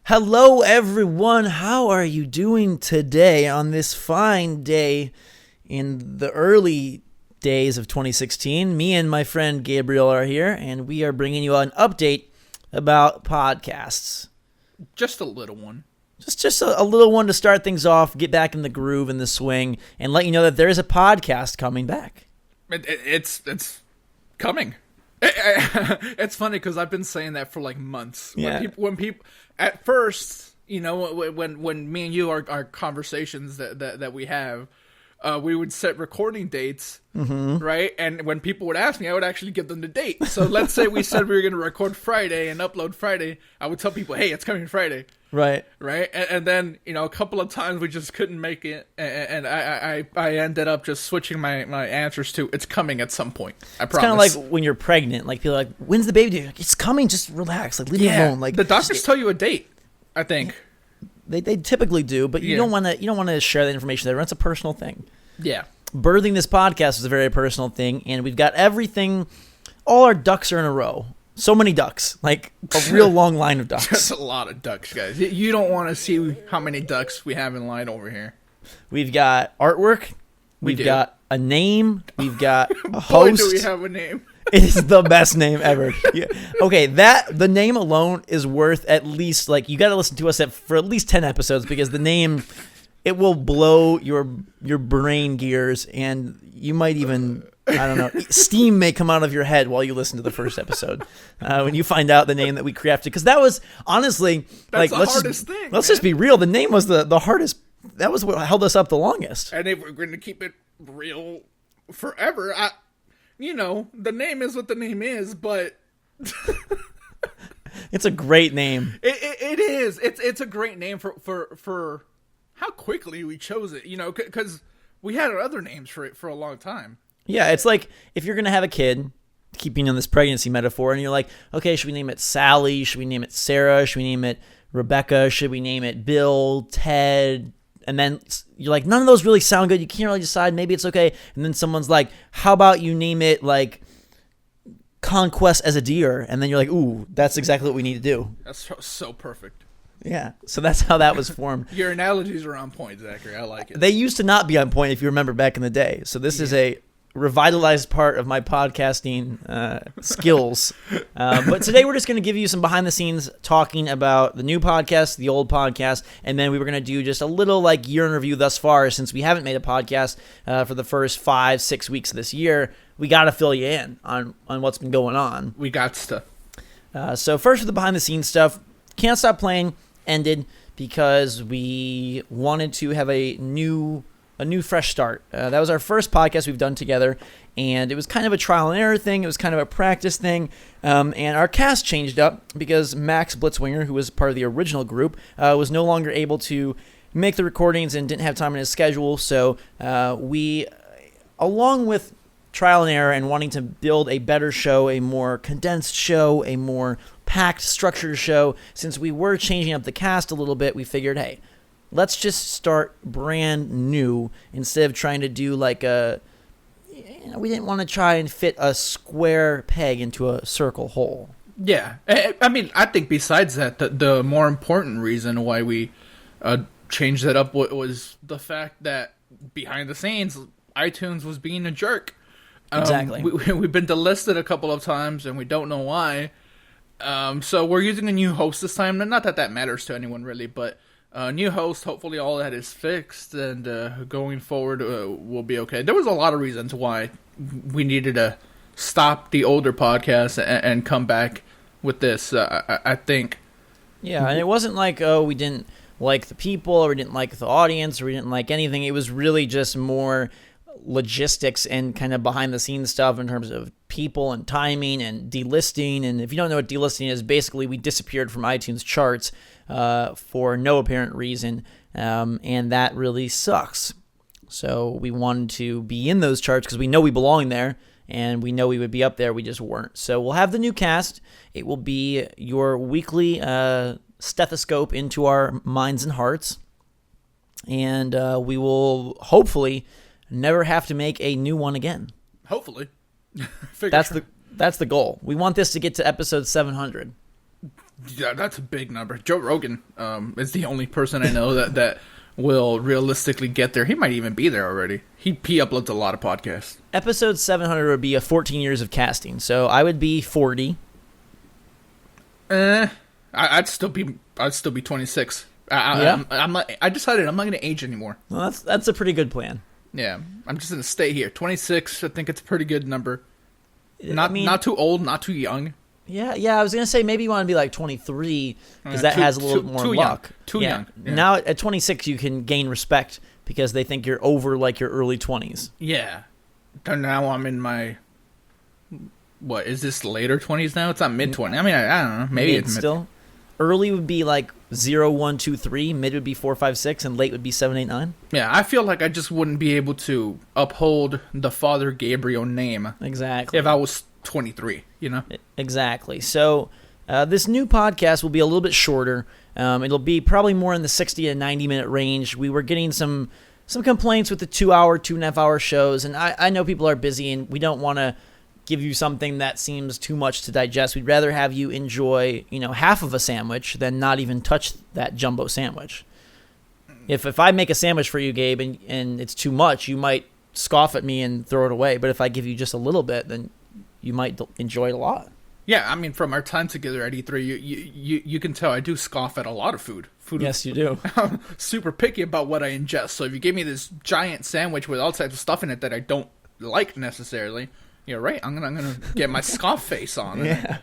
Hello, everyone. How are you doing today on this fine day in the early days of 2016? Me and my friend Gabriel are here, and we are bringing you an update about podcasts. Just a little one. Just a little one to start things off, get back in the groove and the swing, and let you know that there is a podcast coming back. It's coming. It's funny because I've been saying that for like months. Yeah. When people at first, you know, when me and you our conversations that we have, we would set recording dates, right? And when people would ask me, I would actually give them the date. So let's say we said we were going to record Friday and upload Friday. I would tell people, hey, it's coming Friday. Right. And then, you know, a couple of times we just couldn't make it. And I ended up just switching my answers to, it's coming at some point. I promise. It's kind of like when you're pregnant. Like, people are like, when's the baby due? Like, it's coming. Just relax. Like, leave it alone. Like, the doctors tell you a date, I think. They typically do, but you don't want to share that information there. It's a personal thing. Yeah. Birthing this podcast is a very personal thing, and we've got everything. All our ducks are in a row. So many ducks, like a real long line of ducks. Just a lot of ducks, guys. You don't want to see how many ducks we have in line over here. We've got artwork. We've got a name. We've got a host. Boy, do we have a name. It is the best name ever. Yeah. Okay, the name alone is worth at least, like, you got to listen to us for at least 10 episodes, because the name, it will blow your brain gears, and you might even, I don't know, steam may come out of your head while you listen to the first episode when you find out the name that we crafted. Because that was, honestly, that's like, the hardest thing. Let's just be real. The name was the hardest. That was what held us up the longest. And if we're going to keep it real forever, the name is what the name is, but it's a great name. It is. It's a great name for how quickly we chose it, you know, because we had other names for it for a long time. Yeah, it's like if you're going to have a kid, keeping on this pregnancy metaphor, and you're like, okay, should we name it Sally? Should we name it Sarah? Should we name it Rebecca? Should we name it Bill, Ted? And then you're like, none of those really sound good. You can't really decide. Maybe it's okay. And then someone's like, how about you name it like Conquest as a Deer? And then you're like, ooh, that's exactly what we need to do. That's so perfect. Yeah, so that's how that was formed. Your analogies are on point, Zachary. I like it. They used to not be on point, if you remember back in the day. So this is a revitalized part of my podcasting skills. But today we're just going to give you some behind the scenes talking about the new podcast, the old podcast, and then we were going to do just a little like year in review thus far, since we haven't made a podcast for the first 5-6 weeks of this year. We got to fill you in on what's been going on. We got stuff. So first with the behind the scenes stuff, Can't Stop Playing ended because we wanted to have a new fresh start. That was our first podcast we've done together, and it was kind of a trial and error thing. It was kind of a practice thing, and our cast changed up because Max Blitzwinger, who was part of the original group, was no longer able to make the recordings and didn't have time in his schedule. So we, along with trial and error and wanting to build a better show, a more condensed show, a more packed, structured show, since we were changing up the cast a little bit, we figured, hey, let's just start brand new instead of trying to do like we didn't want to try and fit a square peg into a circle hole. Yeah. I mean, I think besides that, the more important reason why we changed that up was the fact that behind the scenes, iTunes was being a jerk. Exactly. We've been delisted a couple of times, and we don't know why. So we're using a new host this time. Not that matters to anyone, really, but new host, hopefully all that is fixed, and going forward we'll be okay. There was a lot of reasons why we needed to stop the older podcast and come back with this, I think. Yeah, and it wasn't like, we didn't like the people, or we didn't like the audience, or we didn't like anything. It was really just more logistics and kind of behind the scenes stuff in terms of people and timing and delisting. And if you don't know what delisting is, basically we disappeared from iTunes charts for no apparent reason, and that really sucks. So we wanted to be in those charts because we know we belong there, and we know we would be up there. We just weren't. So we'll have the new cast. It will be your weekly stethoscope into our minds and hearts, and we will hopefully never have to make a new one again. Hopefully. That's the goal. We want this to get to episode 700. Yeah, that's a big number. Joe Rogan is the only person I know that will realistically get there. He might even be there already. He uploads a lot of podcasts. Episode 700 would be 14 years of casting, so I would be 40. I'd still be 26. I decided I'm not going to age anymore. Well, that's a pretty good plan. Yeah, I'm just going to stay here. 26, I think it's a pretty good number. Not too old, not too young. Yeah, I was going to say maybe you want to be like 23 because that has a little more luck. Too young. Yeah. Now at 26 you can gain respect because they think you're over like your early 20s. Yeah. Now I'm in my... What, is this later 20s now? It's not mid-20s. I mean, I don't know. Maybe it's still. Early would be like 0, 1, 2, 3. Mid would be 4, 5, 6. And late would be 7, 8, 9. Yeah, I feel like I just wouldn't be able to uphold the Father Gabriel name. Exactly. If I was 23, you know? Exactly. So this new podcast will be a little bit shorter. It'll be probably more in the 60 to 90-minute range. We were getting some complaints with the 2-hour, 2.5-hour shows. And I know people are busy and we don't want to give you something that seems too much to digest. We'd rather have you enjoy, half of a sandwich than not even touch that jumbo sandwich. If I make a sandwich for you, Gabe, and it's too much, you might scoff at me and throw it away. But if I give you just a little bit, then you might enjoy it a lot. Yeah, I mean, from our time together at E3, you can tell I do scoff at a lot of food. Yes, you do. I'm super picky about what I ingest. So if you give me this giant sandwich with all types of stuff in it that I don't like necessarily, you're right. I'm gonna get my scoff face on. Yeah.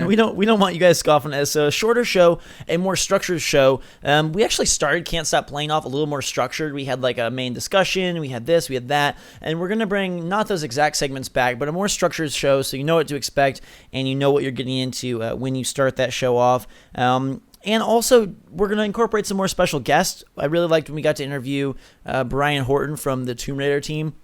We don't want you guys scoffing at us. So a shorter show, a more structured show. We actually started Can't Stop Playing off a little more structured. We had like a main discussion. We had this, we had that. And we're going to bring not those exact segments back, but a more structured show so you know what to expect and you know what you're getting into when you start that show off. And also, we're going to incorporate some more special guests. I really liked when we got to interview Brian Horton from the Tomb Raider team.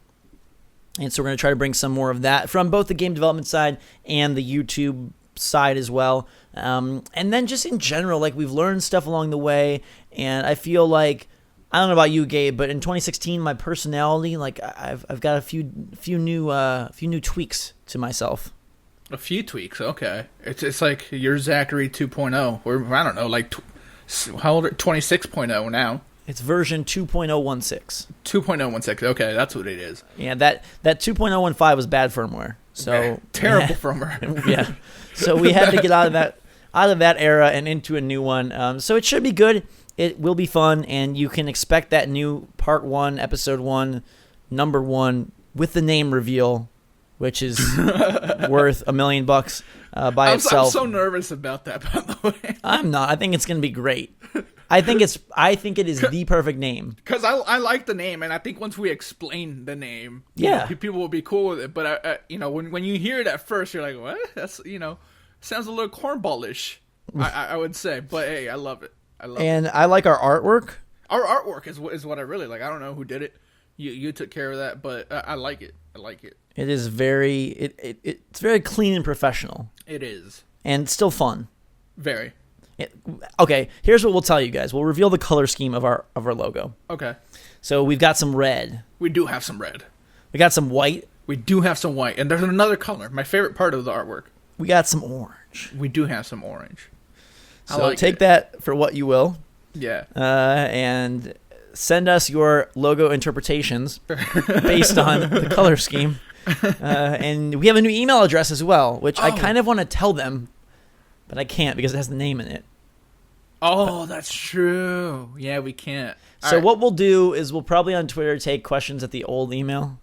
And so we're going to try to bring some more of that from both the game development side and the YouTube side as well. And then just in general, like we've learned stuff along the way. And I feel like, I don't know about you, Gabe, but in 2016, my personality, like I've got a few new tweaks to myself. A few tweaks, okay. It's like you're Zachary 2.0, or I don't know, like how old are 26.0 now? It's version 2.016. 2.016. Okay, that's what it is. Yeah, that 2.015 was bad firmware. So terrible firmware. Yeah. So we had to get out of that era and into a new one. So it should be good. It will be fun, and you can expect that new part 1, episode 1, number 1 with the name reveal, which is worth $1 million by itself. I'm so nervous about that, by the way. I'm not. I think it's going to be great. I think it is the perfect name. Because I like the name, and I think once we explain the name, people will be cool with it. But when you hear it at first, you're like, what? That's sounds a little cornballish. I would say, but hey, I love it. I like our artwork. Our artwork is what I really like. I don't know who did it. You took care of that, but I like it. I like it. It is it's very clean and professional. It is, and still fun. Very. Okay, here's what we'll tell you guys. We'll reveal the color scheme of our logo. Okay. So we've got some red. We do have some red. We got some white. We do have some white, and there's another color. My favorite part of the artwork. We got some orange. We do have some orange. So take that for what you will. Yeah. And send us your logo interpretations based on the color scheme. And we have a new email address as well, which I kind of want to tell them, but I can't because it has the name in it. Oh, that's true. Yeah, we can't. So what we'll do is we'll probably on Twitter take questions at the old email.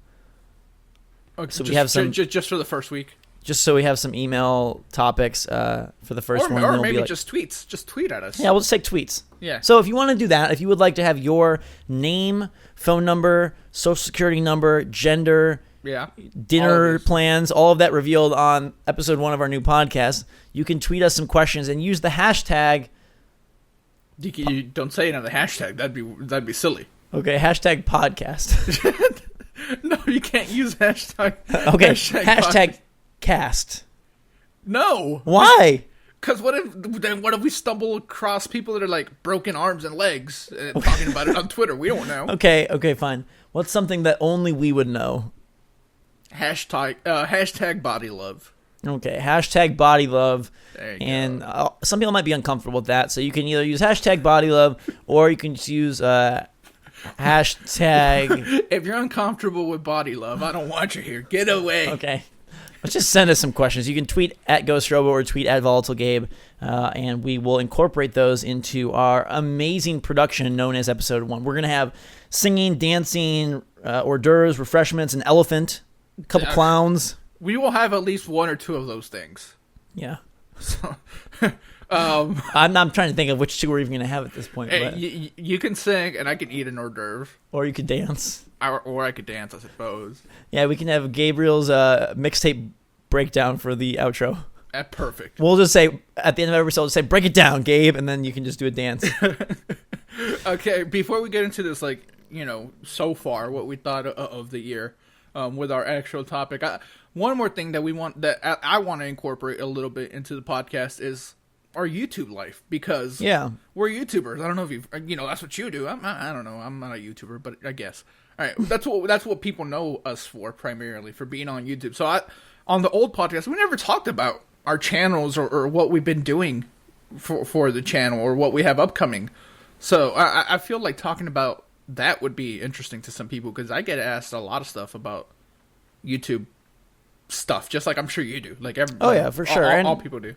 Okay, so we have some just for the first week. Just so we have some email topics for the first one. Or maybe just tweets. Just tweet at us. Yeah, we'll just take tweets. Yeah. So if you want to do that, if you would like to have your name, phone number, social security number, gender, dinner plans, all of that revealed on episode 1 of our new podcast, you can tweet us some questions and use the hashtag. You don't say another hashtag. That'd be silly. Okay, hashtag podcast. No, you can't use hashtag. Okay, hashtag cast. No. Why? Because what if we stumble across people that are like broken arms and legs and talking about it on Twitter? We don't know. Okay, fine. What's something that only we would know? Hashtag body love. Okay, hashtag body love. There you And go. some people might be uncomfortable with that, so you can either use hashtag body love or you can just use hashtag. If you're uncomfortable with body love, I don't want you here. Get away. Okay. Let's just send us some questions. You can tweet at GhostRobo or tweet at VolatileGabe, and we will incorporate those into our amazing production known as Episode 1. We're going to have singing, dancing, hors d'oeuvres, refreshments, an elephant, a couple clowns. We will have at least one or two of those things. Yeah. So, I'm trying to think of which two we're even going to have at this point. hey, But, you can sing, and I can eat an hors d'oeuvre. or you could dance. Or I could dance, I suppose. Yeah, we can have Gabriel's mixtape breakdown for the outro. Perfect. We'll just say, at the end of every episode, say, break it down, Gabe, and then you can just do a dance. Okay, before we get into this, so far, what we thought of the year with our actual topic, one more thing that I want to incorporate a little bit into the podcast is our YouTube life, because we're YouTubers. I don't know if that's what you do. I don't know. I'm not a YouTuber, but I guess. All right, that's what people know us for primarily, for being on YouTube. So on the old podcast, we never talked about our channels or what we've been doing for the channel or what we have upcoming. So I feel like talking about that would be interesting to some people, because I get asked a lot of stuff about YouTube stuff, just like I'm sure you do. For sure. All people do.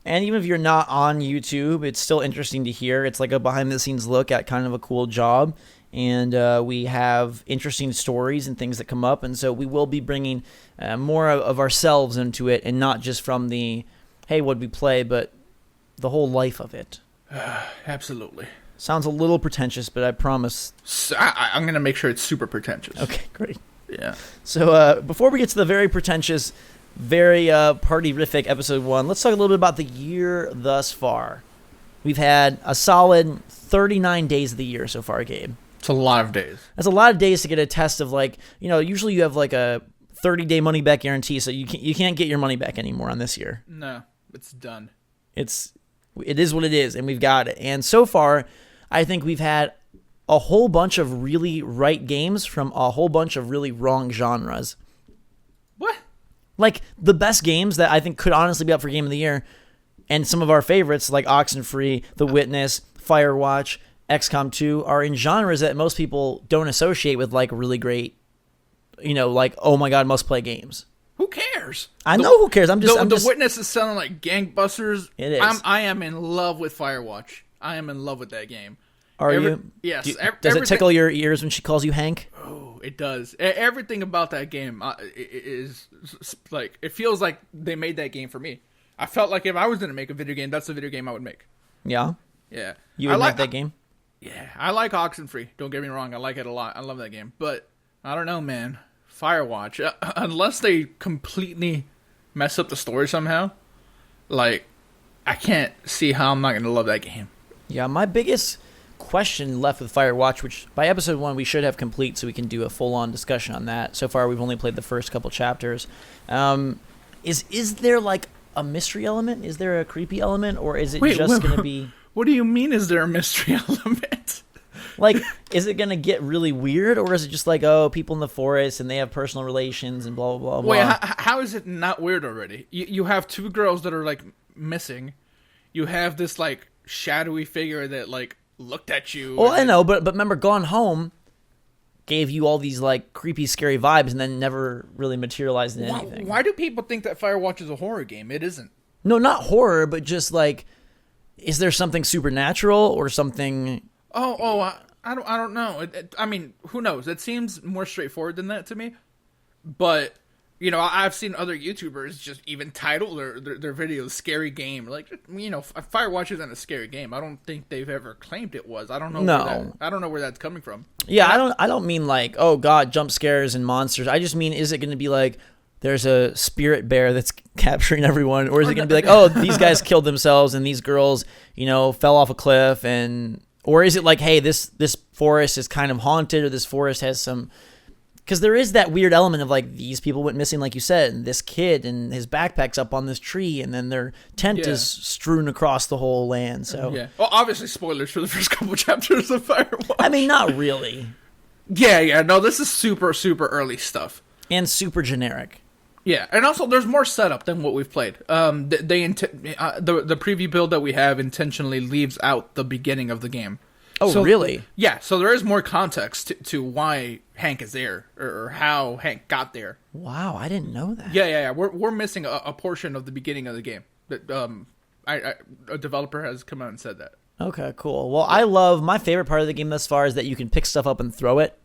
And even if you're not on YouTube, it's still interesting to hear. It's like a behind-the-scenes look at kind of a cool job. And we have interesting stories and things that come up. And so we will be bringing more of ourselves into it, and not just from the, hey, what'd we play, but the whole life of it. Absolutely. Sounds a little pretentious, but I promise. So I'm going to make sure it's super pretentious. Okay, great. Yeah. So before we get to the very pretentious, very party-rific Episode 1, let's talk a little bit about the year thus far. We've had a solid 39 days of the year so far, Gabe. It's a lot of days. That's a lot of days to get a test of, usually you have like a 30-day money-back guarantee, so you can't get your money back anymore on this year. No, it's done. It is what it is, and we've got it. And so far, I think we've had a whole bunch of really right games from a whole bunch of really wrong genres. What? Like, the best games that I think could honestly be up for Game of the Year, and some of our favorites, like Oxenfree, The Witness, Firewatch, XCOM 2, are in genres that most people don't associate with, like, really great, oh my god, must-play games. Who cares? I know who cares. The Witness is selling like gangbusters. It is. I am in love with Firewatch. I am in love with that game. Are you? Yes. Does it tickle your ears when she calls you Hank? Oh, it does. Everything about that game is like, it feels like they made that game for me. I felt like if I was going to make a video game, that's the video game I would make. Yeah? Yeah. You would make that game? Yeah. I like Oxenfree. Don't get me wrong. I like it a lot. I love that game. But I don't know, man. Firewatch, unless they completely mess up the story somehow, I can't see how I'm not going to love that game. Yeah, my biggest question left with Firewatch, which by Episode 1 we should have complete so we can do a full-on discussion on that. So far we've only played the first couple chapters. Is there like a mystery element? Is there a creepy element? Or is it going to be... What do you mean is there a mystery element? Like, is it going to get really weird, or is it just like, oh, people in the forest and they have personal relations and blah, blah, blah, blah? Wait, how is it not weird already? You have two girls that are, like, missing. You have this, like, shadowy figure that, like, looked at you. Well, I know, but remember, Gone Home gave you all these, like, creepy, scary vibes and then never really materialized into anything. Why do people think that Firewatch is a horror game? It isn't. No, not horror, but just, like, is there something supernatural or something... I don't know. I mean, who knows? It seems more straightforward than that to me. But, I've seen other YouTubers just even title their videos "Scary Game." Like, Firewatch isn't a scary game. I don't think they've ever claimed it was. I don't know. No. I don't know where that's coming from. Yeah, I don't mean like, oh god, jump scares and monsters. I just mean, is it going to be like there's a spirit bear that's capturing everyone, or is it going to be like, oh, these guys killed themselves and these girls, fell off a cliff and. Or is it like, hey, this forest is kind of haunted, or this forest has some... Because there is that weird element of, like, these people went missing, like you said, and this kid and his backpack's up on this tree, and then their tent is strewn across the whole land, so... Yeah. Well, obviously spoilers for the first couple chapters of Firewatch. I mean, not really. Yeah, no, this is super, super early stuff. And super generic. Yeah, and also there's more setup than what we've played. The preview build that we have intentionally leaves out the beginning of the game. Oh, so, really? Yeah, so there is more context to why Hank is there, or how Hank got there. Wow, I didn't know that. Yeah. We're missing a portion of the beginning of the game. That a developer has come out and said that. Okay, cool. Well, my favorite part of the game thus far is that you can pick stuff up and throw it.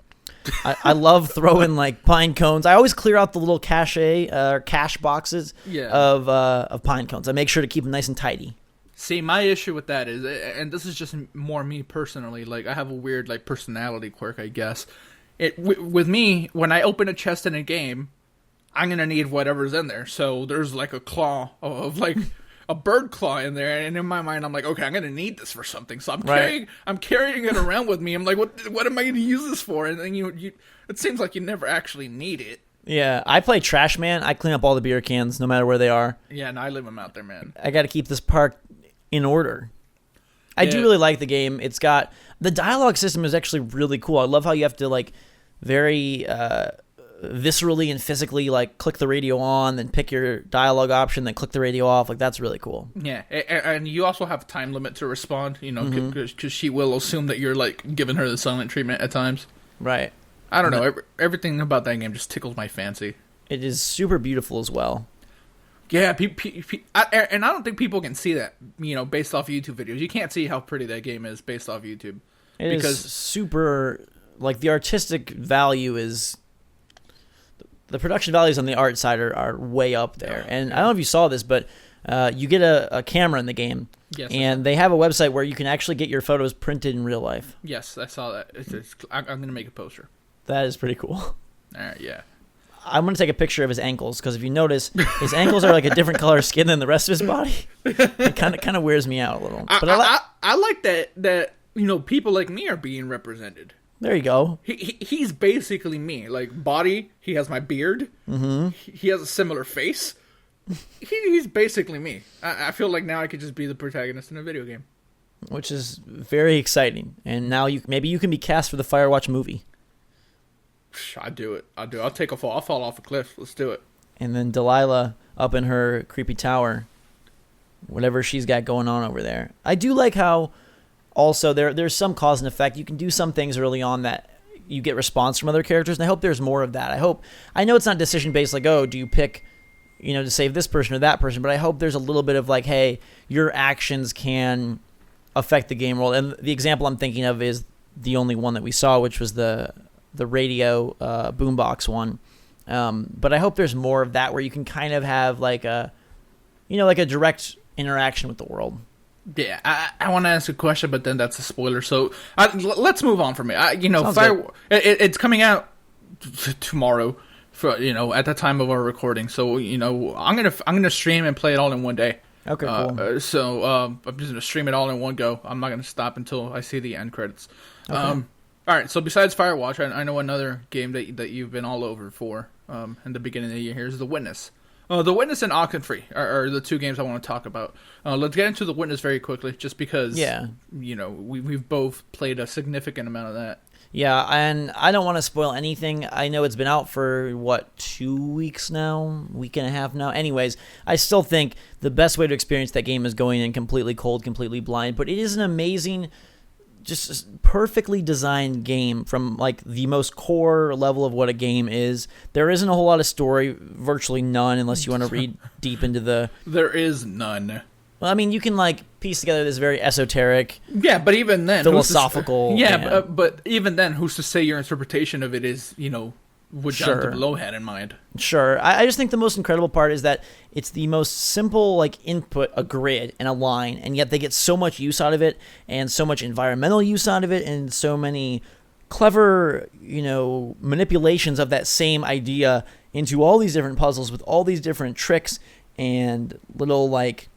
I love throwing like pine cones. I always clear out the little cache boxes of pine cones. I make sure to keep them nice and tidy. See, my issue with that is, and this is just more me personally, like I have a weird like personality quirk, I guess. With me, when I open a chest in a game, I'm gonna need whatever's in there. So there's like a claw of like a bird claw in there, and in my mind, I'm like, okay, I'm gonna need this for something. So I'm carrying it around with me. I'm like, what am I gonna use this for? And then it seems like you never actually need it. Yeah, I play Trash Man. I clean up all the beer cans, no matter where they are. Yeah, and I leave them out there, man. I got to keep this park in order. I do really like the game. It's got the dialogue system is actually really cool. I love how you have to like very viscerally and physically like click the radio on, then pick your dialogue option, then click the radio off. Like that's really cool. Yeah, and you also have a time limit to respond. You know, because she will assume that you're like giving her the silent treatment at times. Right. I don't know. Everything about that game just tickles my fancy. It is super beautiful as well. Yeah, and I don't think people can see that, you know, based off YouTube videos. You can't see how pretty that game is based off YouTube. It is super, like, the artistic value is, the production values on the art side are way up there. And I don't know if you saw this, but you get a camera in the game, and they have a website where you can actually get your photos printed in real life. Yes, I saw that. I'm going to make a poster. That is pretty cool. All right, yeah. I'm going to take a picture of his ankles, because if you notice, his ankles are like a different color skin than the rest of his body. It kind of wears me out a little. But I like that, you know, people like me are being represented. There you go. He's basically me. Like, body, he has my beard. Mm-hmm. He has a similar face. He's basically me. I feel like now I could just be the protagonist in a video game. Which is very exciting. And now maybe you can be cast for the Firewatch movie. I'd do it. I'll take a fall. I'll fall off a cliff. Let's do it. And then Delilah up in her creepy tower, whatever she's got going on over there. I do like how also there's some cause and effect. You can do some things early on that you get response from other characters, and I hope there's more of that. I know it's not decision based, like, oh, do you pick, you know, to save this person or that person, but I hope there's a little bit of like, hey, your actions can affect the game world. And the example I'm thinking of is the only one that we saw, which was the radio boombox one. But I hope there's more of that where you can kind of have like a direct interaction with the world. Yeah, I want to ask a question, but then that's a spoiler. So let's move on from it. It's coming out tomorrow, for, you know, at the time of our recording. So, you know, I'm gonna stream and play it all in one day. Okay, cool. So I'm just gonna stream it all in one go. I'm not gonna stop until I see the end credits. Okay. All right. So besides Firewatch, I know another game that you've been all over for in the beginning of the year. Here's The Witness. The Witness and Oxenfree are the two games I want to talk about. Let's get into The Witness very quickly, just because, you know, we've both played a significant amount of that. Yeah, and I don't want to spoil anything. I know it's been out for, 2 weeks now? Week and a half now? Anyways, I still think the best way to experience that game is going in completely cold, completely blind. But it is an amazing, just perfectly designed game from like the most core level of what a game is. There isn't a whole lot of story, virtually none, unless you want to read deep into the... There is none. Well, I mean, you can like piece together this very esoteric... Yeah, but even then... philosophical... But even then, who's to say your interpretation of it is, you know, what Jonathan Blow had in mind? Sure. I just think the most incredible part is that it's the most simple, like, input, a grid and a line, and yet they get so much use out of it, and so much environmental use out of it, and so many clever, you know, manipulations of that same idea into all these different puzzles with all these different tricks and little, like,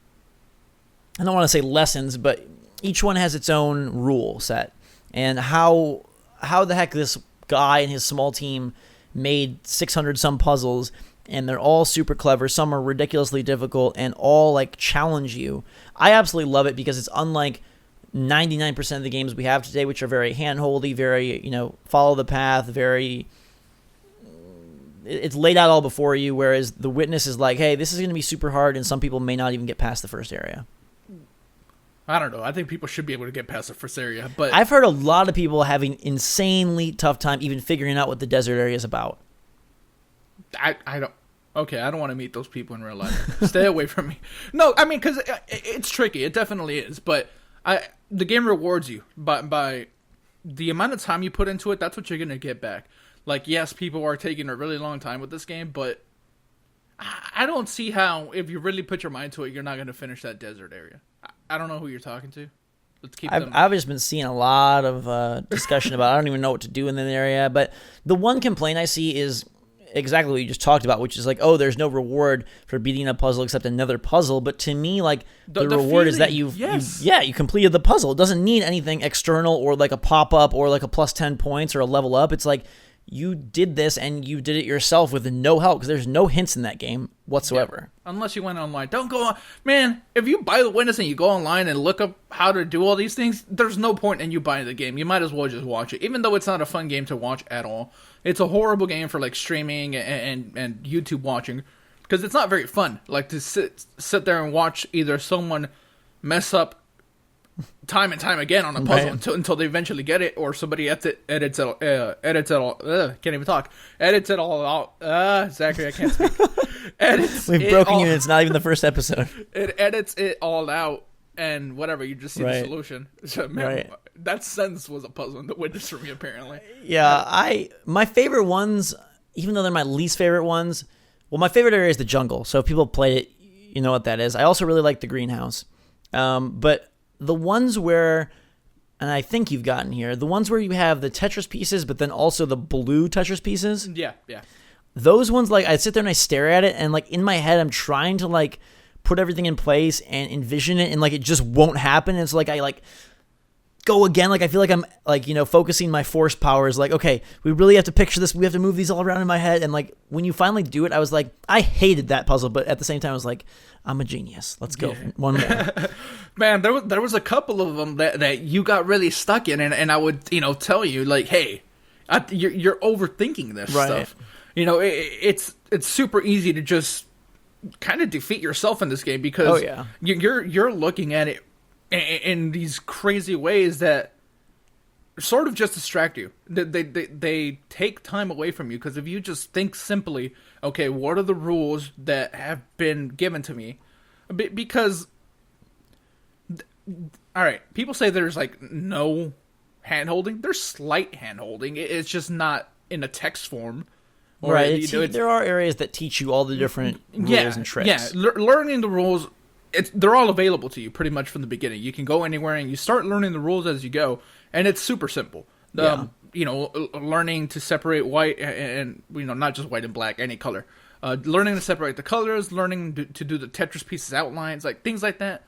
I don't want to say lessons, but each one has its own rule set. And how the heck this guy and his small team made 600 some puzzles, and they're all super clever. Some are ridiculously difficult and all like challenge you. I absolutely love it because it's unlike 99% of the games we have today, which are very handholdy, very, you know, follow the path, very it's laid out all before you, whereas The Witness is like, hey, this is going to be super hard, and some people may not even get past the first area. I don't know. I think people should be able to get past the first area, but I've heard a lot of people having insanely tough time even figuring out what the desert area is about. I don't. Okay, I don't want to meet those people in real life. Stay away from me. No, I mean, because it's tricky. It definitely is. But the game rewards you by the amount of time you put into it. That's what you're going to get back. Like, yes, people are taking a really long time with this game, but I don't see how, if you really put your mind to it, you're not going to finish that desert area. I don't know who you're talking to. Let's keep them. I've just been seeing a lot of discussion about I don't even know what to do in that area. But the one complaint I see is exactly what you just talked about, which is like, oh, there's no reward for beating a puzzle except another puzzle. But to me, like, the reward is that you completed the puzzle. It doesn't need anything external or like a pop-up or like a plus 10 points or a level up. It's like you did this and you did it yourself with no help, because there's no hints in that game whatsoever. Yeah. Unless you went online. Don't go on. Man, if you buy The Witness and you go online and look up how to do all these things, there's no point in you buying the game. You might as well just watch it, even though it's not a fun game to watch at all. It's a horrible game for like streaming and YouTube watching, because it's not very fun. Like to sit there and watch either someone mess up time and time again on a puzzle until they eventually get it, or somebody edits it all. Can't even talk. Edits it all out. Zachary, I can't speak. We've broken you, and it's not even the first episode. It edits it all out, and whatever, you just see the solution. So, man, that sentence was a puzzle in The Witness for me, apparently. Yeah, my favorite ones, even though they're my least favorite ones, well, my favorite area is the jungle. So if people play it, you know what that is. I also really like the greenhouse. But the ones where, and I think you've gotten here, the ones where you have the Tetris pieces, but then also the blue Tetris pieces. Yeah. Those ones, like, I sit there and I stare at it, and like in my head, I'm trying to like put everything in place and envision it, and like it just won't happen. It's like I like go again. Like I feel like I'm like, focusing my force powers. Like, okay, we really have to picture this. We have to move these all around in my head. And like when you finally do it, I was like, I hated that puzzle, but at the same time, I was like, I'm a genius. Let's go. One more. Man, there was a couple of them that you got really stuck in, and I would tell you like, hey, you're overthinking this stuff. It's super easy to just kind of defeat yourself in this game, because you're looking at it in these crazy ways that sort of just distract you. They take time away from you, because if you just think simply, okay, what are the rules that have been given to me? Because, all right, people say there's like no hand-holding. There's slight hand-holding. It's just not in a text form. Right. There are areas that teach you all the different rules and tricks. Yeah, learning the rules, they're all available to you pretty much from the beginning. You can go anywhere and you start learning the rules as you go, and it's super simple. Learning to separate white and not just white and black, any color. Learning to separate the colors, learning to do the Tetris pieces outlines, like things like that.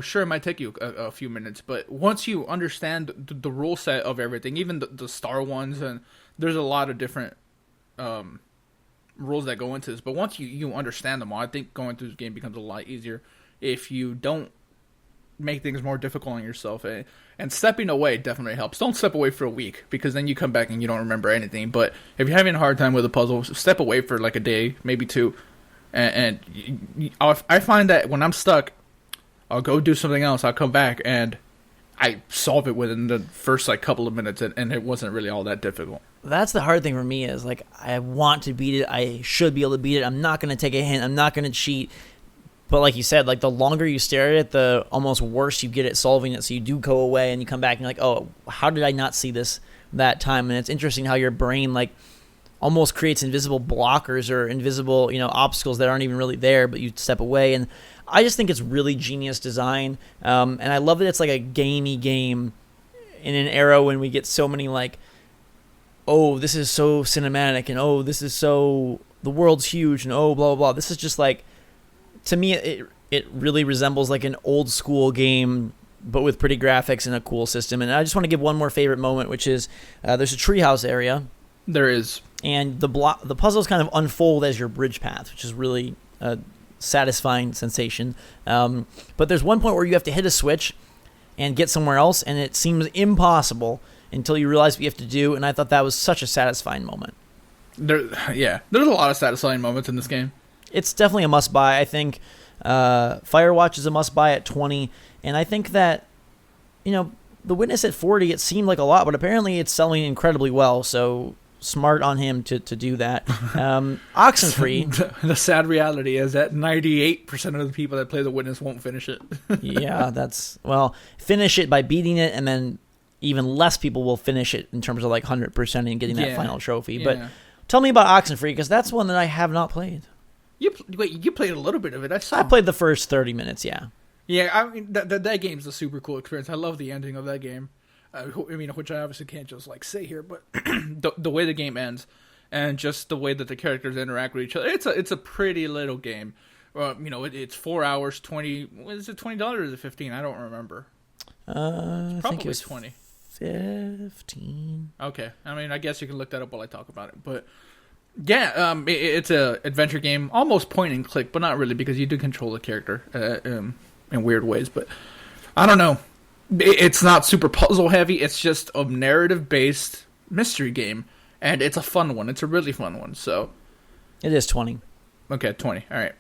Sure, it might take you a few minutes, but once you understand the rule set of everything, even the star ones, and there's a lot of different rules that go into this, but once you understand them all, I think going through this game becomes a lot easier if you don't make things more difficult on yourself. And stepping away definitely helps. Don't step away for a week, because then you come back and you don't remember anything. But if you're having a hard time with a puzzle, step away for like a day, maybe two. And I find that when I'm stuck, I'll go do something else. I'll come back and I solve it within the first like couple of minutes, and it wasn't really all that difficult. That's the hard thing for me, is like, I want to beat it. I should be able to beat it. I'm not going to take a hint. I'm not going to cheat. But like you said, like the longer you stare at it, the almost worse you get at solving it. So you do go away and you come back and you're like, oh, how did I not see this that time? And it's interesting how your brain like almost creates invisible blockers or invisible, obstacles that aren't even really there, but you step away. And I just think it's really genius design. And I love that it's like a gamey game in an era when we get so many like, oh, this is so cinematic, and oh, this is so, the world's huge, and oh, blah, blah, blah. This is just like, to me, it really resembles like an old school game, but with pretty graphics and a cool system. And I just want to give one more favorite moment, which is there's a treehouse area. There is. And the puzzles kind of unfold as your bridge path, which is really a satisfying sensation. But there's one point where you have to hit a switch and get somewhere else, and it seems impossible until you realize what you have to do. And I thought that was such a satisfying moment. There's a lot of satisfying moments in this game. It's definitely a must-buy. I think Firewatch is a must-buy at 20, and I think that, The Witness at 40, it seemed like a lot, but apparently it's selling incredibly well, so smart on him to do that. Oxenfree. The sad reality is that 98% of the people that play The Witness won't finish it. Yeah, finish it by beating it, and then even less people will finish it in terms of 100% and getting that final trophy. Yeah. But tell me about Oxenfree, because that's one that I have not played. You played a little bit of it. I played the first 30 minutes, yeah. Yeah, I mean, that game's a super cool experience. I love the ending of that game. Which I obviously can't just say here, but the way the game ends, and just the way that the characters interact with each other, it's a pretty little game. It's 4 hours, 20. Is it $20 or is it 15? I don't remember. I think it was 20. 15. Okay, I guess you can look that up while I talk about it, but. Yeah, it's a adventure game, almost point and click, but not really because you do control the character in weird ways. But I don't know, it's not super puzzle heavy. It's just a narrative based mystery game, and it's a fun one. It's a really fun one. So it is 20. Okay, 20. All right.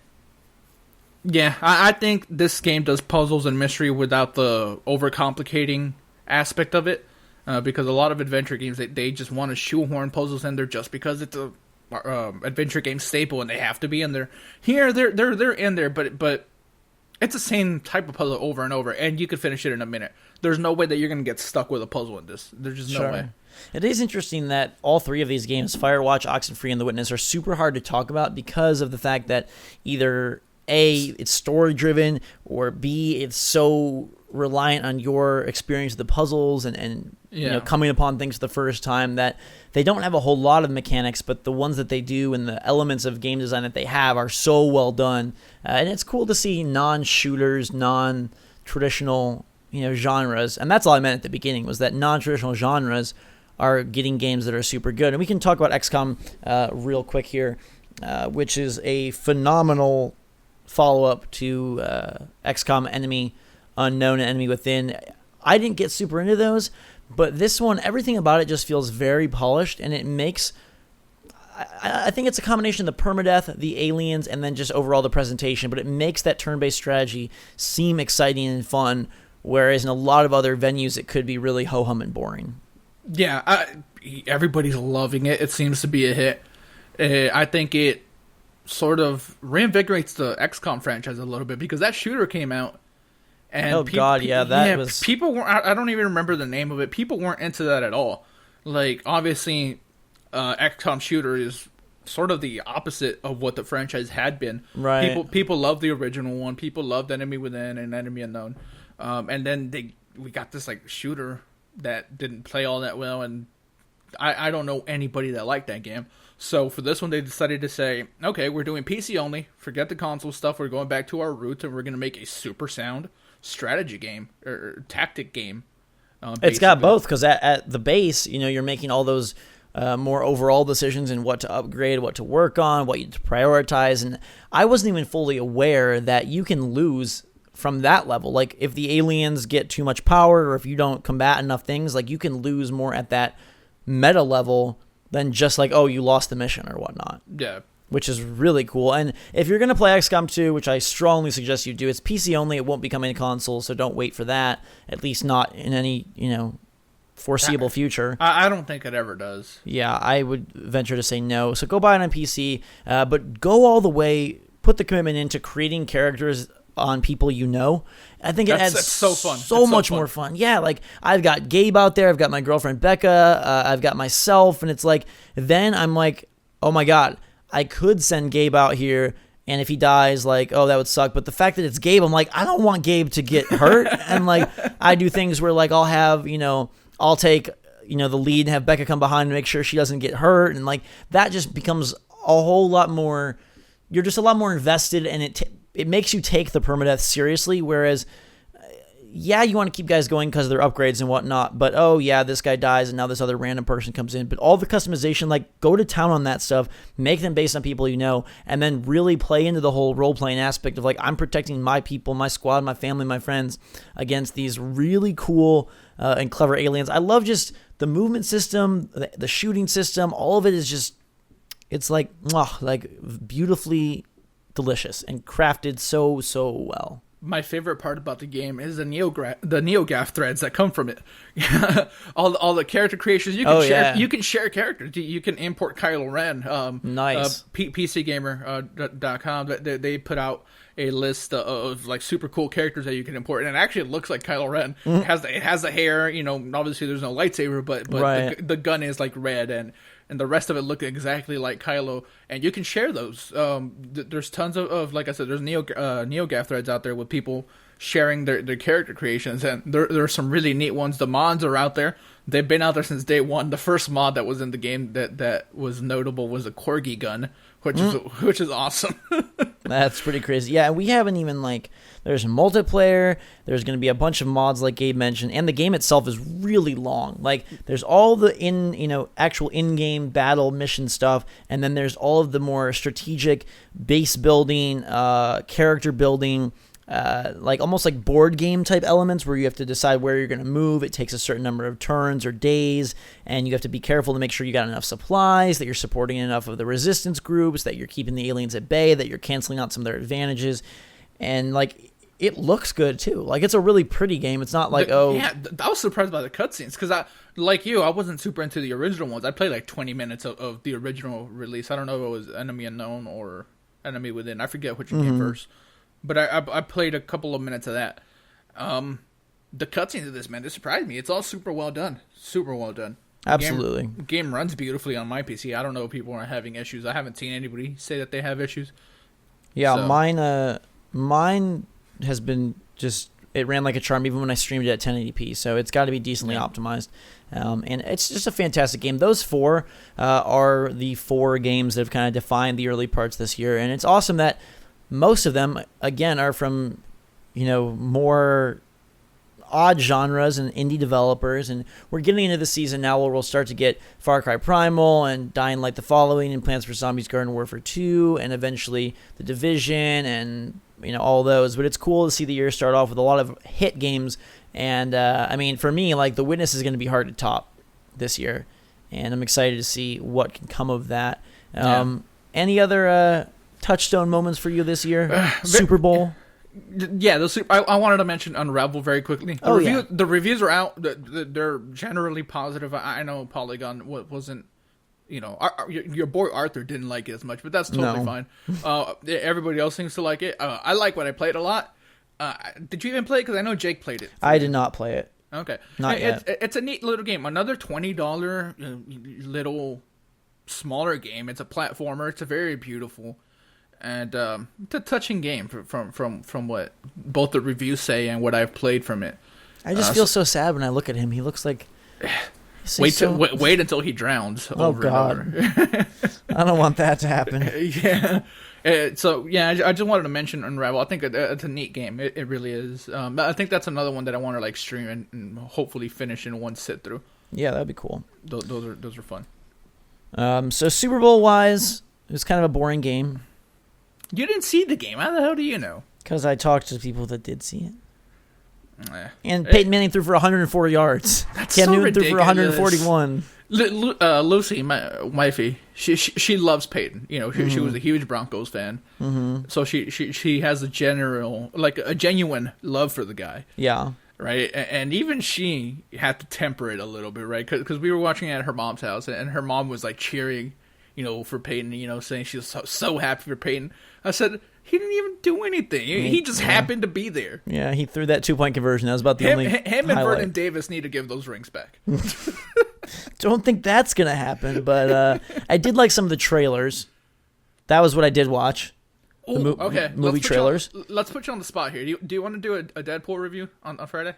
Yeah, I think this game does puzzles and mystery without the overcomplicating aspect of it, because a lot of adventure games they just want to shoehorn puzzles in there just because it's a adventure game staple and they have to be in there. Here they're in there, but it's the same type of puzzle over and over, and you could finish it in a minute. There's no way that you're gonna get stuck with a puzzle in this. There's just no way. It is interesting that all three of these games, Firewatch, Oxenfree, and The Witness, are super hard to talk about because of the fact that either A, it's story driven, or B, it's so reliant on your experience of the puzzles and coming upon things for the first time that they don't have a whole lot of mechanics, but the ones that they do and the elements of game design that they have are so well done. And it's cool to see non-shooters, non-traditional genres. And that's all I meant at the beginning, was that non-traditional genres are getting games that are super good. And we can talk about XCOM real quick here, which is a phenomenal follow-up to XCOM Enemy Unknown and Enemy Within. I didn't get super into those, but this one, everything about it just feels very polished, and it makes... I think it's a combination of the permadeath, the aliens, and then just overall the presentation, but it makes that turn-based strategy seem exciting and fun, whereas in a lot of other venues it could be really ho-hum and boring. Yeah, everybody's loving it. It seems to be a hit. I think it sort of reinvigorates the XCOM franchise a little bit, because that shooter came out. And was... People weren't... I don't even remember the name of it. People weren't into that at all. Obviously, XCOM shooter is sort of the opposite of what the franchise had been. Right. People loved the original one. People loved Enemy Within and Enemy Unknown. And then we got this shooter that didn't play all that well, and I don't know anybody that liked that game. So for this one, they decided to say, okay, we're doing PC only. Forget the console stuff. We're going back to our roots, and we're going to make a super sound strategy game or tactic game. It's got both, because at the base, you're making all those more overall decisions in what to upgrade, what to work on, what you to prioritize. And I wasn't even fully aware that you can lose from that level. If the aliens get too much power, or if you don't combat enough things, you can lose more at that meta level than just you lost the mission or whatnot. Yeah. Which is really cool. And if you're going to play XCOM 2, which I strongly suggest you do, it's PC only. It won't be coming to console, so don't wait for that. At least not in any, foreseeable future. I don't think it ever does. Yeah, I would venture to say no. So go buy it on PC, but go all the way, put the commitment into creating characters on people I think it adds so fun. So much more fun. Yeah, I've got Gabe out there, I've got my girlfriend Becca, I've got myself, and it's then I'm oh my god, I could send Gabe out here, and if he dies, oh, that would suck. But the fact that it's Gabe, I'm I don't want Gabe to get hurt. And I do things where I'll have, I'll take, the lead and have Becca come behind and make sure she doesn't get hurt. And that just becomes a whole lot more, you're just a lot more invested, and it makes you take the permadeath seriously. Whereas, yeah, you want to keep guys going because of their upgrades and whatnot, but oh yeah, this guy dies and now this other random person comes in. But all the customization, go to town on that stuff, make them based on people and then really play into the whole role-playing aspect of I'm protecting my people, my squad, my family, my friends against these really cool and clever aliens. I love just the movement system, the shooting system, all of it is just It's like beautifully delicious and crafted so well. My favorite part about the game is the NeoGAF threads that come from it. all the character creations you can share. Yeah. You can share characters. You can import Kylo Ren. Nice. PCGamer.com. They put out a list of like super cool characters that you can import, and it actually looks like Kylo Ren. Mm-hmm. It has the hair. Obviously there's no lightsaber, but right. the gun is like red, and the rest of it look exactly like Kylo, and you can share those. There's tons of like I said, there's NeoGAF threads out there with people sharing their character creations, and there are some really neat ones. The mods are out there. They've been out there since day one. The first mod that was in the game that was notable was a Corgi gun, which is awesome. That's pretty crazy. Yeah, we haven't even there's multiplayer. There's going to be a bunch of mods like Gabe mentioned, and the game itself is really long. There's all the actual in-game battle mission stuff, and then there's all of the more strategic base building, character building, almost like board game type elements where you have to decide where you're going to move. It takes a certain number of turns or days, and you have to be careful to make sure you got enough supplies, that you're supporting enough of the resistance groups, that you're keeping the aliens at bay, that you're canceling out some of their advantages, and it looks good too. It's a really pretty game. It's not I was surprised by the cutscenes because I wasn't super into the original ones. I played 20 minutes of the original release. I don't know if it was Enemy Unknown or Enemy Within. I forget which came first. But I played a couple of minutes of that. The cutscenes of this, man, they surprised me. It's all super well done. Super well done. Absolutely. Game runs beautifully on my PC. I don't know if people are having issues. I haven't seen anybody say that they have issues. Yeah, so. Mine has been it ran like a charm even when I streamed it at 1080p, so it's got to be decently optimized. And it's just a fantastic game. Those four are the four games that have kind of defined the early parts this year, and it's awesome that most of them, again, are from, more odd genres and indie developers. And we're getting into the season now where we'll start to get Far Cry Primal and Dying Light the Following and Plants vs. Zombies Garden Warfare 2 and eventually The Division and, all those. But it's cool to see the year start off with a lot of hit games. And, for me, The Witness is going to be hard to top this year. And I'm excited to see what can come of that. Any other... touchstone moments for you this year? Super Bowl? Yeah, I wanted to mention Unravel very quickly. The reviews are out. They're generally positive. I know Polygon wasn't, your boy Arthur didn't like it as much, but that's totally fine. Everybody else seems to like it. I like what I played a lot. Did you even play it? Because I know Jake played it. I did not play it. Okay. Not yet. It's a neat little game. Another $20 little smaller game. It's a platformer. It's a very beautiful... And it's a touching game from what both the reviews say and what I've played from it. I just feel so sad when I look at him. He looks like... Wait until he drowns. Oh, God. I don't want that to happen. Yeah. I just wanted to mention Unravel. I think it's a neat game. It really is. I think that's another one that I want to stream and hopefully finish in one sit through. Yeah, that'd be cool. Those are fun. So Super Bowl wise, it was kind of a boring game. You didn't see the game. How the hell do you know? Because I talked to people that did see it. And Peyton Manning threw for 104 yards. That's Cam Newton threw for 141. Lucy, my wifey, she loves Peyton. She was a huge Broncos fan. Mm-hmm. So she has a genuine love for the guy. Yeah. Right, and even she had to temper it a little bit, right? Because we were watching it at her mom's house, and her mom was cheering, for Peyton, saying she was so happy for Peyton. I said, he didn't even do anything. He just happened to be there. Yeah, he threw that 2-point conversion. That was about the only Him and Vernon Davis need to give those rings back. Don't think that's going to happen, but I did like some of the trailers. That was what I did watch. Okay. Movie trailers. Let's put you on the spot here. Do you want to do a Deadpool review on Friday?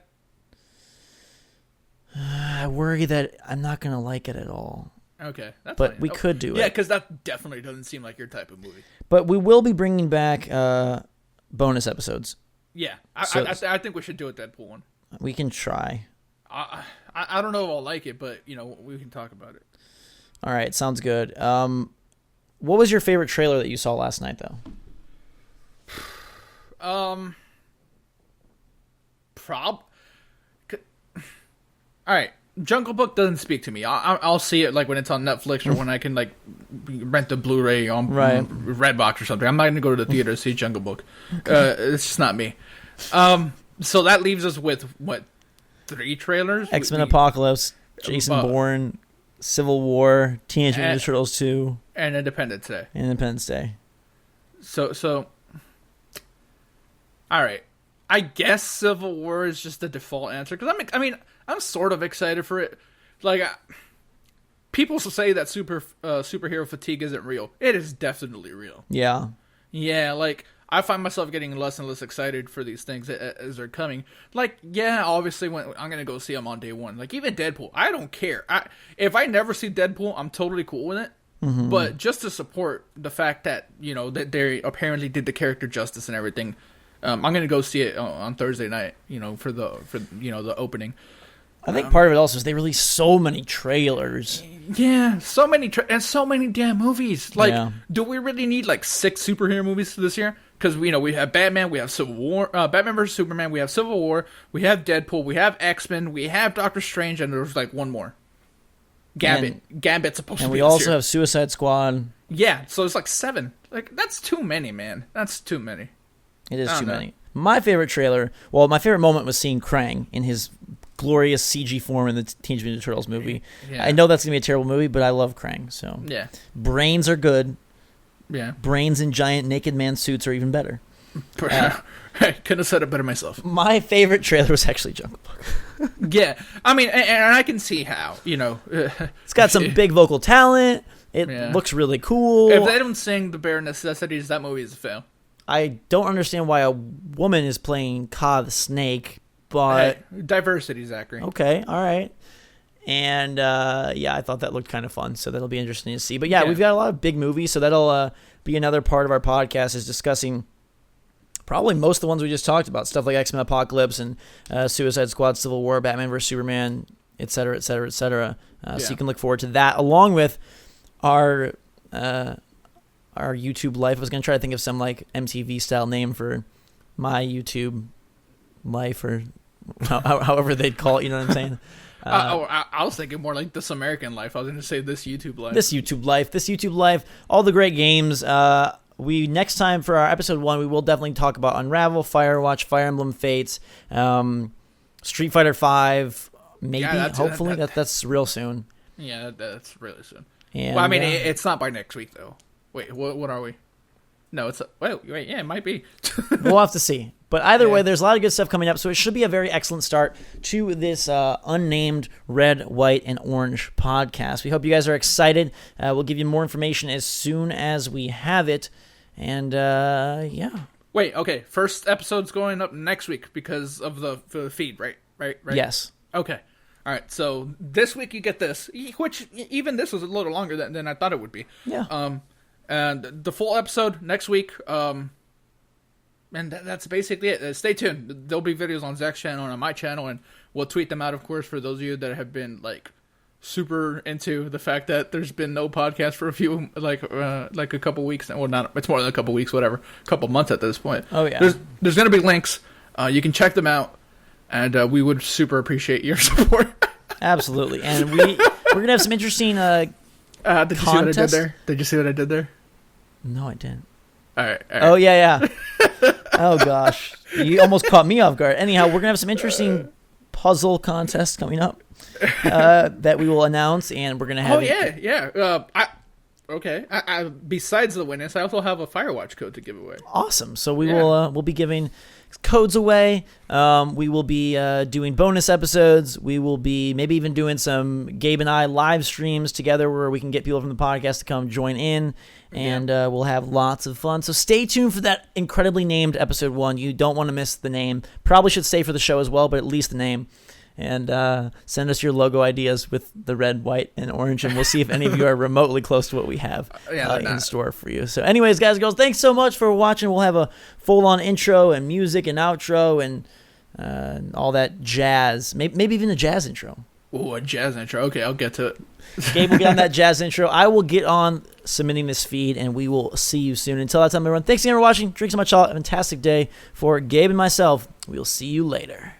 I worry that I'm not going to like it at all. Okay, that's but fine. We could do it. Yeah, because that definitely doesn't seem like your type of movie. But we will be bringing back bonus episodes. Yeah, I think we should do a Deadpool one. We can try. I don't know if I'll like it, but we can talk about it. All right, sounds good. What was your favorite trailer that you saw last night, though? All right. Jungle Book doesn't speak to me. I'll see it like when it's on Netflix or when I can like rent the Blu-ray on Redbox or something. I'm not going to go to the theater to see Jungle Book. It's just not me. So that leaves us with what, 3 trailers? X-Men Apocalypse, Jason Bourne, Civil War, Teenage Mutant Ninja Turtles 2, and Independence Day. So, all right. I guess Civil War is just the default answer because I'm sort of excited for it. Like, people say that superhero fatigue isn't real. It is definitely real. Yeah. Yeah, like, I find myself getting less and less excited for these things as they're coming. Like, yeah, obviously, when I'm going to go see them on day one. Like, even Deadpool, I don't care. If I never see Deadpool, I'm totally cool with it. Mm-hmm. But just to support the fact that, that they apparently did the character justice and everything, I'm going to go see it on Thursday night, for the opening. I think part of it also is they released so many trailers. Yeah, so many and so many damn movies. Like, do we really need like 6 superhero movies this year? Because we have Batman, we have Civil War, Batman vs Superman, we have Civil War, we have Deadpool, we have X-Men, we have Doctor Strange, and there's like one more. Gambit's supposed to be. And we also have Suicide Squad. Yeah, so it's like 7. Like, that's too many, man. That's too many. It is too many. My favorite trailer, my favorite moment was seeing Krang in his glorious CG form in the Teenage Mutant Ninja Turtles movie. Yeah. I know that's going to be a terrible movie, but I love Krang. So yeah. Brains are good. Yeah. Brains in giant naked man suits are even better. I couldn't have said it better myself. My favorite trailer was actually Jungle Book. Yeah. I mean, and I can see how, It's got some big vocal talent. It looks really cool. If they don't sing The Bare Necessities, that movie is a fail. I don't understand why a woman is playing Ka the Snake, but... Hey, diversity, Zachary. Okay, all right. And, I thought that looked kind of fun, so that'll be interesting to see. But, we've got a lot of big movies, so that'll be another part of our podcast is discussing probably most of the ones we just talked about, stuff like X-Men Apocalypse and Suicide Squad, Civil War, Batman vs. Superman, et cetera, et cetera, et cetera. So you can look forward to that, along with our YouTube life. I was going to try to think of some like MTV-style name for my YouTube life or however they'd call it, you know what I'm saying? I was thinking more like This American Life. I was going to say This YouTube Life. This YouTube Life, all the great games. Next time for our episode 1, we will definitely talk about Unravel, Firewatch, Fire Emblem Fates, Street Fighter 5, maybe, hopefully. That's real soon. Yeah, that's really soon. And, well, I mean, it's not by next week, though. Wait, what are we? No, it's... Wait, yeah, it might be. We'll have to see. But either way, there's a lot of good stuff coming up, so it should be a very excellent start to this unnamed Red, White, and Orange podcast. We hope you guys are excited. We'll give you more information as soon as we have it. And, Wait, okay. First episode's going up next week because of the feed, right? Right? Yes. Okay. All right, so this week you get this, which even this was a little longer than I thought it would be. Yeah. And the full episode next week, and that's basically it. Stay tuned. There'll be videos on Zach's channel and on my channel, and we'll tweet them out, of course, for those of you that have been, like, super into the fact that there's been no podcast for a few, like a couple weeks. Well, not, it's more than a couple weeks, whatever. A couple months at this point. Oh, yeah. There's going to be links. You can check them out. And we would super appreciate your support. Absolutely. And we're going to have some interesting did you see what I did there? Did you see what I did there? No, I didn't. All right. Oh, yeah. Oh, gosh. You almost caught me off guard. Anyhow, we're going to have some interesting puzzle contests coming up that we will announce, and we're going to have... Oh, yeah. Okay. Besides the winners, I also have a Firewatch code to give away. Awesome. So we'll be giving codes away. We will be doing bonus episodes. We will be maybe even doing some Gabe and I live streams together where we can get people from the podcast to come join in, and we'll have lots of fun. So stay tuned for that incredibly named episode 1. You don't want to miss the name. Probably should stay for the show as well, but at least the name. And send us your logo ideas with the red, white, and orange, and we'll see if any of you are remotely close to what we have in store for you. So anyways, guys and girls, thanks so much for watching. We'll have a full-on intro and music and outro and all that jazz. Maybe even a jazz intro. Ooh, a jazz intro. Okay, I'll get to it. Gabe will get on that jazz intro. I will get on submitting this feed, and we will see you soon. Until that time, everyone, thanks again for watching. Drink so much, all. Have a fantastic day. For Gabe and myself, we'll see you later.